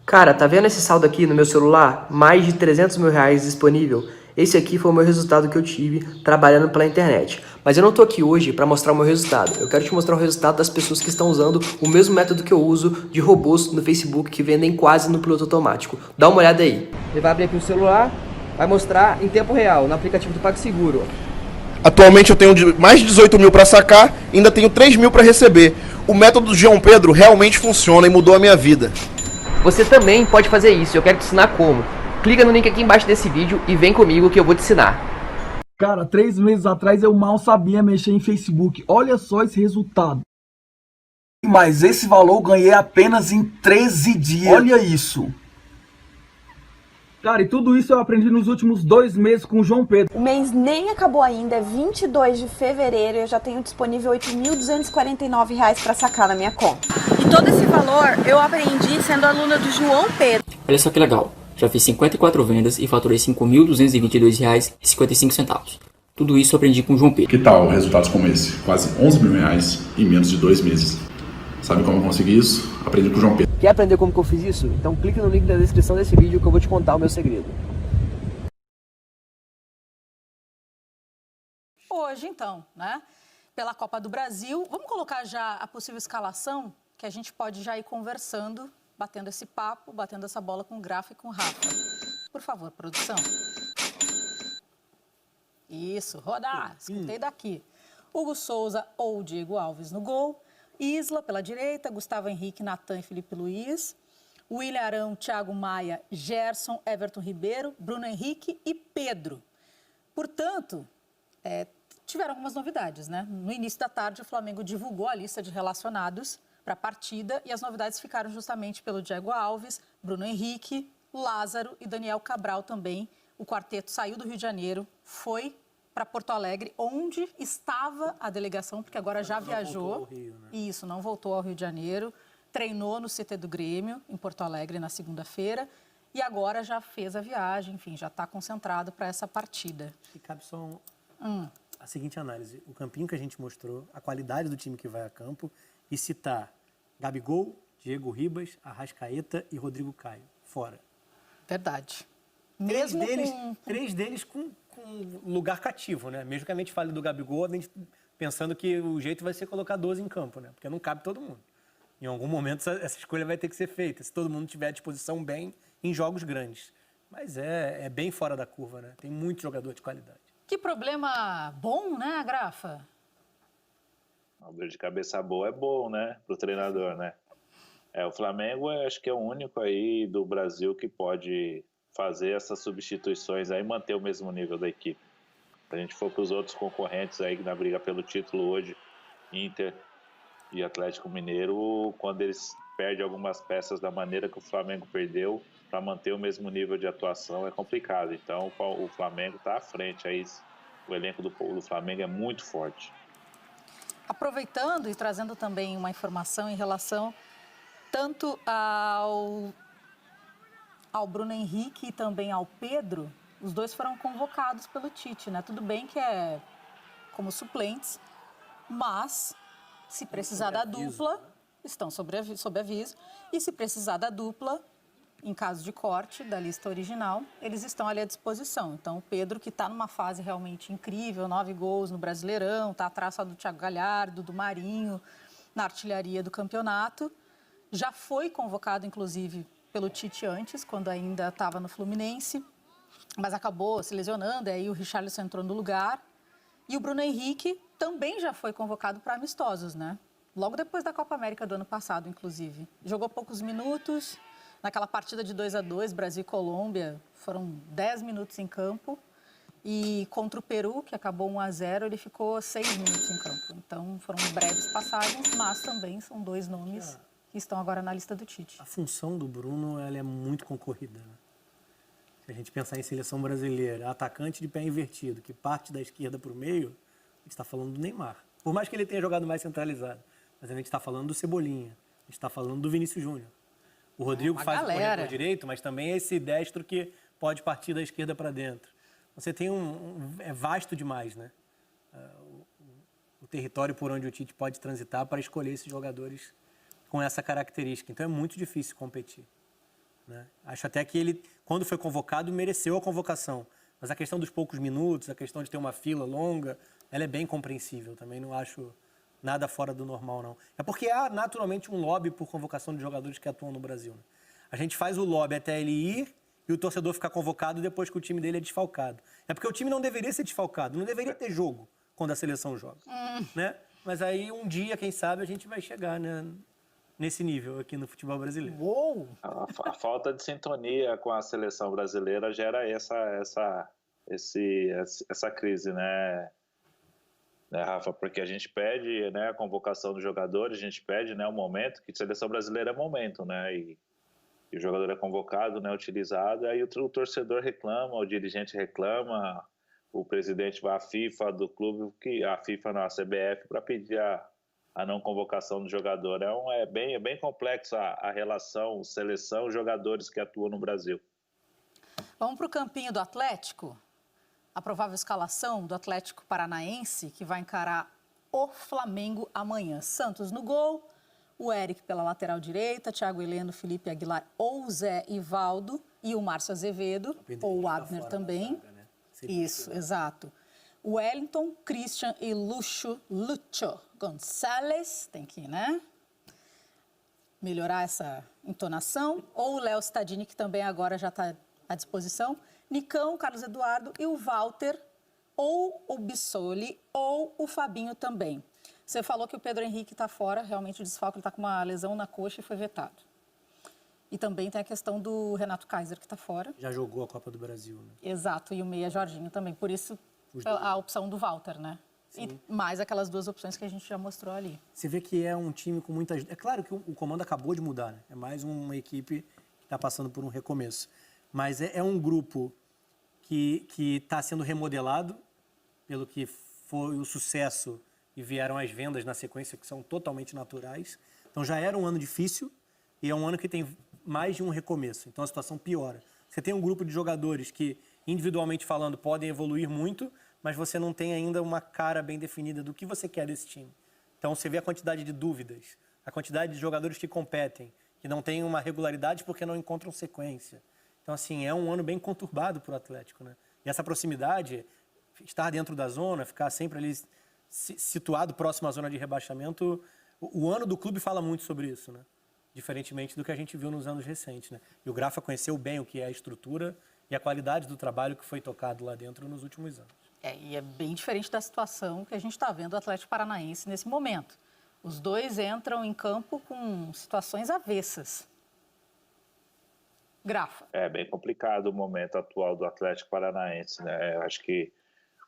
Cara, tá vendo esse saldo aqui no meu celular? Mais de 300 mil reais disponível. Esse aqui foi o meu resultado que eu tive trabalhando pela internet. Mas eu não tô aqui hoje para mostrar o meu resultado. Eu quero te mostrar o resultado das pessoas que estão usando o mesmo método que eu uso de robôs no Facebook que vendem quase no piloto automático. Dá uma olhada aí. Ele vai abrir aqui o celular, vai mostrar em tempo real, no aplicativo do PagSeguro. Atualmente eu tenho mais de 18 mil para sacar, ainda tenho 3 mil para receber. O método do João Pedro realmente funciona e mudou a minha vida. Você também pode fazer isso, eu quero te ensinar como. Clica no link aqui embaixo desse vídeo e vem comigo que eu vou te ensinar. Cara, 3 meses atrás eu mal sabia mexer em Facebook. Olha só esse resultado. Mas esse valor eu ganhei apenas em 13 dias. Olha isso. Cara, e tudo isso eu aprendi nos últimos 2 meses com o João Pedro. O mês nem acabou ainda, é 22 de fevereiro e eu já tenho disponível R$ 8.249 para sacar na minha conta. E todo esse valor eu aprendi sendo aluna do João Pedro. Olha só que legal, já fiz 54 vendas e faturei R$ 5.222,55. Tudo isso eu aprendi com o João Pedro. Que tal resultados como esse? Quase 11 mil reais em menos de 2 meses. Sabe como eu consegui isso? Aprendi com o João Pedro. Quer aprender como que eu fiz isso? Então clique no link da descrição desse vídeo que eu vou te contar o meu segredo. Hoje, então, né, pela Copa do Brasil, vamos colocar já a possível escalação, que a gente pode já ir conversando, batendo esse papo, batendo essa bola com o Grafa e com o Rafa. Por favor, produção. Isso, rodar, escutei daqui. Hugo Souza ou Diego Alves no gol. Isla pela direita, Gustavo Henrique, Natan e Felipe Luiz. William Arão, Thiago Maia, Gerson, Everton Ribeiro, Bruno Henrique e Pedro. Portanto, tiveram algumas novidades, né? No início da tarde, o Flamengo divulgou a lista de relacionados para a partida e as novidades ficaram justamente pelo Diego Alves, Bruno Henrique, Lázaro e Daniel Cabral também. O quarteto saiu do Rio de Janeiro, foi para Porto Alegre, onde estava a delegação, porque agora já viajou. Não voltou ao Rio, né? Isso, não voltou ao Rio de Janeiro. Treinou no CT do Grêmio, em Porto Alegre, na segunda-feira. E agora já fez a viagem, enfim, já está concentrado para essa partida. E cabe só a seguinte análise. O campinho que a gente mostrou, a qualidade do time que vai a campo, e citar Gabigol, Diego Ribas, Arrascaeta e Rodrigo Caio. Fora. Verdade. Três deles com lugar cativo, né? Mesmo que a gente fale do Gabigol, a gente pensando que o jeito vai ser colocar 12 em campo, né? Porque não cabe todo mundo. Em algum momento essa escolha vai ter que ser feita, se todo mundo tiver à disposição bem em jogos grandes. Mas é bem fora da curva, né? Tem muito jogador de qualidade. Que problema bom, né, Grafa? Uma dor de cabeça boa é bom, né? Pro treinador, né? O Flamengo acho que é o único aí do Brasil que pode fazer essas substituições aí e manter o mesmo nível da equipe. Se a gente for para os outros concorrentes aí na briga pelo título hoje, Inter e Atlético Mineiro, quando eles perdem algumas peças da maneira que o Flamengo perdeu, para manter o mesmo nível de atuação é complicado. Então o Flamengo está à frente aí, o elenco do Flamengo é muito forte. Aproveitando e trazendo também uma informação em relação tanto ao Bruno Henrique e também ao Pedro, os dois foram convocados pelo Tite, né? Tudo bem que é como suplentes, mas se precisar da dupla, estão sob aviso, e se precisar da dupla, em caso de corte da lista original, eles estão ali à disposição. Então, o Pedro, que está numa fase realmente incrível, 9 gols no Brasileirão, está atrás só do Thiago Galhardo, do Marinho, na artilharia do campeonato, já foi convocado, inclusive, pelo Tite antes, quando ainda estava no Fluminense, mas acabou se lesionando, e aí o Richarlison entrou no lugar. E o Bruno Henrique também já foi convocado para amistosos, né? Logo depois da Copa América do ano passado, inclusive. Jogou poucos minutos. Naquela partida de 2-2, Brasil e Colômbia, foram 10 minutos em campo. E contra o Peru, que acabou 1-0, ele ficou 6 minutos em campo. Então, foram breves passagens, mas também são dois nomes que estão agora na lista do Tite. A função do Bruno ela é muito concorrida, né? Se a gente pensar em seleção brasileira, atacante de pé invertido, que parte da esquerda para o meio, a gente está falando do Neymar. Por mais que ele tenha jogado mais centralizado, mas a gente está falando do Cebolinha, a gente está falando do Vinícius Júnior. O Rodrigo faz o corredor direito, mas também é esse destro que pode partir da esquerda para dentro. Você tem é vasto demais, né? O território por onde o Tite pode transitar para escolher esses jogadores com essa característica. Então é muito difícil competir. né? Acho até que ele, quando foi convocado, mereceu a convocação. Mas a questão dos poucos minutos, a questão de ter uma fila longa, ela é bem compreensível. Também não acho nada fora do normal, não. É porque há naturalmente um lobby por convocação de jogadores que atuam no Brasil, né? A gente faz o lobby até ele ir e o torcedor ficar convocado depois que o time dele é desfalcado. É porque o time não deveria ser desfalcado, não deveria ter jogo quando a seleção joga, né? Mas aí um dia, quem sabe, a gente vai chegar, né, nesse nível aqui no futebol brasileiro. Uou! A falta de sintonia com a seleção brasileira gera essa crise, né, Rafa? Porque a gente pede, né, a convocação dos jogadores, a gente pede, né, o momento, que a seleção brasileira é momento, né, e o jogador é convocado, né, utilizado, aí o torcedor reclama, o dirigente reclama, o presidente vai à FIFA do clube, a FIFA não, a CBF, para pedir a não convocação do jogador. É bem complexo a relação seleção-jogadores que atuam no Brasil. Vamos para o campinho do Atlético? A provável escalação do Atlético Paranaense, que vai encarar o Flamengo amanhã. Santos no gol, o Eric pela lateral direita, Thiago Heleno, Felipe Aguilar ou Zé Ivaldo e o Márcio Azevedo, ou o Abner também. Zaga, né? Isso, exato. Wellington, Christian e Lucho Gonçalves, tem que, né, melhorar essa entonação. Ou o Léo Cittadini, que também agora já está à disposição. Nicão, Carlos Eduardo e o Walter, ou o Bissoli, ou o Fabinho também. Você falou que o Pedro Henrique está fora, realmente o desfalque, ele está com uma lesão na coxa e foi vetado. E também tem a questão do Renato Kaiser, que está fora. Já jogou a Copa do Brasil, né? Exato, e o meia Jorginho também, por isso a opção do Walter, né? Sim. E mais aquelas duas opções que a gente já mostrou ali. Você vê que é um time com muita... É claro que o comando acabou de mudar, né? É mais uma equipe que está passando por um recomeço. Mas é um grupo que está sendo remodelado pelo que foi o sucesso e vieram as vendas na sequência, que são totalmente naturais. Então já era um ano difícil e é um ano que tem mais de um recomeço. Então a situação piora. Você tem um grupo de jogadores que, individualmente falando, podem evoluir muito, mas você não tem ainda uma cara bem definida do que você quer desse time. Então você vê a quantidade de dúvidas, a quantidade de jogadores que competem, que não têm uma regularidade porque não encontram sequência. Então, assim, é um ano bem conturbado para o Atlético, né? E essa proximidade, estar dentro da zona, ficar sempre ali situado próximo à zona de rebaixamento, o ano do clube fala muito sobre isso, né? Diferentemente do que a gente viu nos anos recentes, né? E o Grafa conheceu bem o que é a estrutura e a qualidade do trabalho que foi tocado lá dentro nos últimos anos. E é bem diferente da situação que a gente está vendo o Atlético Paranaense nesse momento. Os dois entram em campo com situações avessas. Grafa. É bem complicado o momento atual do Atlético Paranaense, né? Eu acho que,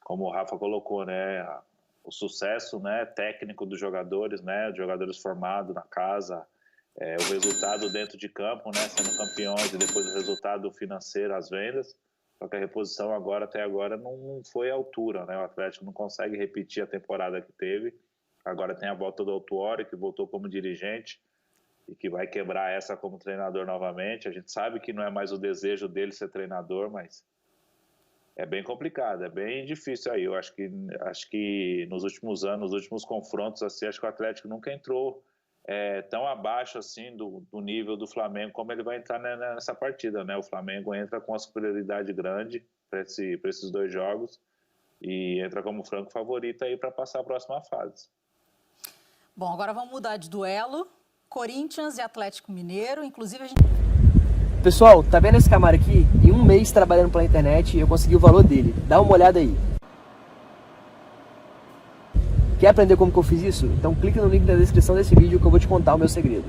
como o Rafa colocou, né, o sucesso, né, técnico dos jogadores, né, jogadores formados na casa, o resultado dentro de campo, né, sendo campeões, e depois o resultado financeiro, as vendas. Só que a reposição agora, até agora, não foi à altura, né? O Atlético não consegue repetir a temporada que teve. Agora tem a volta do Autuori, que voltou como dirigente e que vai quebrar essa como treinador novamente. A gente sabe que não é mais o desejo dele ser treinador, mas é bem complicado, é bem difícil aí. Eu acho que nos últimos anos, nos últimos confrontos, assim, acho que o Atlético nunca entrou tão abaixo assim do nível do Flamengo como ele vai entrar nessa partida, né? O Flamengo entra com uma superioridade grande para esses dois jogos e entra como franco favorito aí para passar a próxima fase. Bom, agora vamos mudar de duelo. Corinthians e Atlético Mineiro, inclusive a gente... Pessoal, tá vendo esse Camaro aqui? Em um mês trabalhando pela internet, eu consegui o valor dele. Dá uma olhada aí. Quer aprender como que eu fiz isso? Então clica no link na descrição desse vídeo que eu vou te contar o meu segredo.